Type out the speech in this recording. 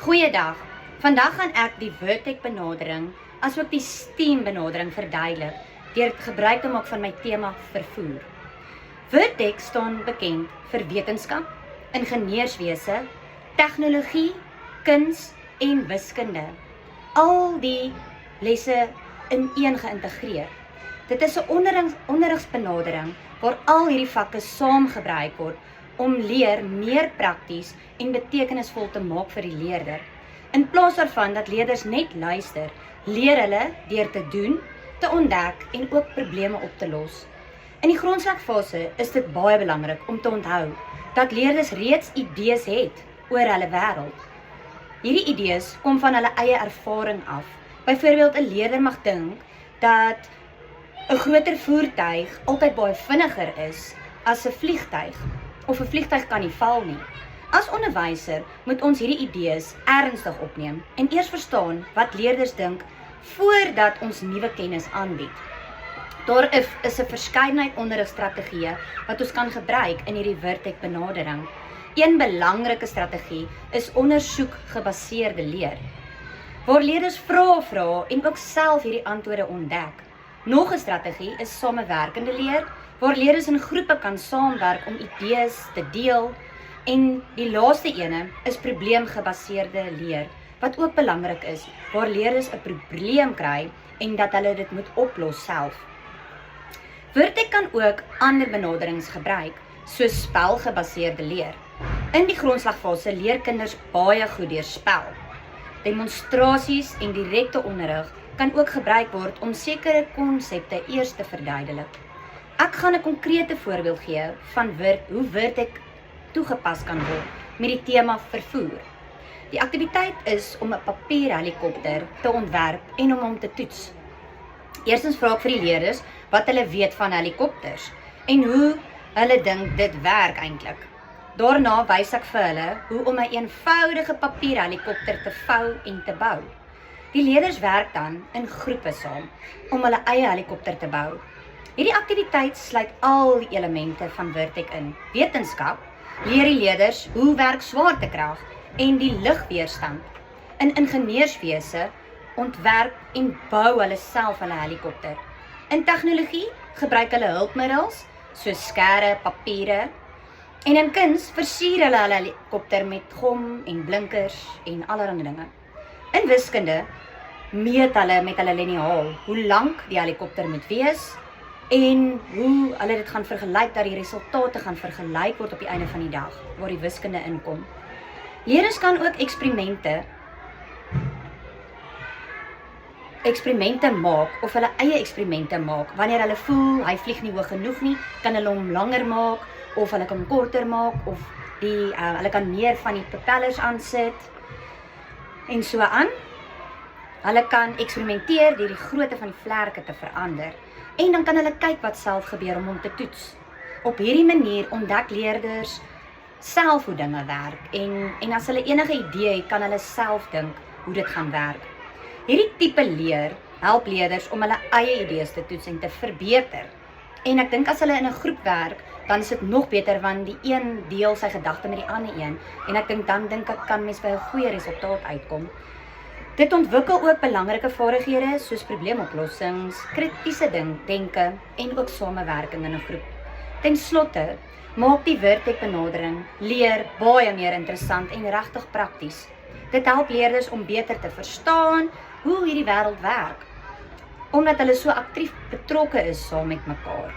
Goeiedag, vandag gaan ek die Vertex benadering asook die STEAM benadering verduidelik deur gebruik te maak van my tema vervoer. Vertex staan bekend vir wetenskap, ingenieurswese, tegnologie, kuns en wiskunde. Al die lesse in een geïntegreer. Dit is 'n onderrigsbenadering waar al hierdie vakke saam gebruik word om leer meer prakties en betekenisvol te maak vir die leerder. In plaas daarvan dat leerders net luister, leer hulle deur te doen, te ontdek en ook probleme op te los. In die grondslagfase is dit baie belangrik om te onthou dat leerders reeds idees het oor hulle wêreld. Hierdie idees kom van hulle eie ervaring af. Byvoorbeeld 'n leerder mag dink dat 'n groter voertuig altyd baie vinniger is as 'n vliegtyg, of 'n vliegtyg kan nie val nie. As onderwyser moet ons hierdie idees ernstig opneem en eers verstaan wat leerders dink voordat ons nuwe kennis aanbied. Daar is 'n verskeidenheid onderrigstrategieë wat ons kan gebruik in hierdie Vertex benadering. Een belangrike strategie is ondersoekgebaseerde leer, waar leerders vrae vra en ook self hierdie antwoorde ontdek. Nog 'n strategie is samewerkende leer, waar leerders in groepe kan saamwerk om idees te deel. En die laaste ene is probleemgebaseerde leer, wat ook belangrik is, waar leerders 'n probleem kry en dat hulle dit moet oplos self. Vertex kan ook ander benaderings gebruik, soos spelgebaseerde leer. In die grondslagfase leer kinders baie goed deur spel. Demonstrasies en direkte onderrig kan ook gebruik word om sekere konsepte eers te verduidelik. Ek gaan 'n konkrete voorbeeld gee van hoe Vertex toegepas kan word met die tema vervoer. Die aktiwiteit is om 'n papierhelikopter te ontwerp en om hom te toets. Eerstens vra ek vir die leerders wat hulle weet van helikopters en hoe hulle dink dit werk eintlik. Daarna wys ek vir hulle hoe om 'n eenvoudige papierhelikopter te vou en te bou. Die leerders werk dan in groepe saam om hulle eie helikopter te bou. Hierdie aktiwiteit sluit al die elemente van Vertex in. Wetenskap leer die leerders hoe werk swaartekrag en die lugweerstand. In ingenieurswese ontwerp en bou hulle self hulle helikopter. In tegnologie gebruik hulle hulpmiddels soos skere, papiere. En in kuns versier hulle helikopter met gom en blinkers en allerlei dinge. In wiskunde meet hulle met hulle liniaal hoe lank die helikopter moet wees en hoe hulle dit gaan vergelyk, dat die resultate gaan vergelyk word op die einde van die dag, waar die wiskunde inkom. Leerders kan ook eksperimente maak, of hulle eie eksperimente maak. Wanneer hulle voel, hy vlieg nie hoog genoeg nie, kan hulle hom langer maak, of hulle kan hom korter maak, of hulle kan meer van die propellers aansit, en so aan. Hulle kan eksperimenteer deur die grootte van die vlerke te verander. En dan kan hulle kyk wat self gebeur om hom te toets. Op hierdie manier ontdek leerders self hoe dinge werk en as hulle enige idee het, kan hulle self dink hoe dit gaan werk. Hierdie tipe leer help leerders om hulle eie idees te toets en te verbeter. En ek dink as hulle in 'n groep werk, dan is dit nog beter want die een deel sy gedagte met die ander een en ek dink kan mens by 'n goeie resultaat uitkom. Dit ontwikkel ook belangrike vaardighede soos probleemoplossings, kritiese denke en ook samewerking in 'n groep. Ten slotte maak die Vertex benadering leer baie meer interessant en regtig prakties. Dit help leerders om beter te verstaan hoe hierdie wêreld werk, omdat hulle so aktief betrokke is saam met mekaar.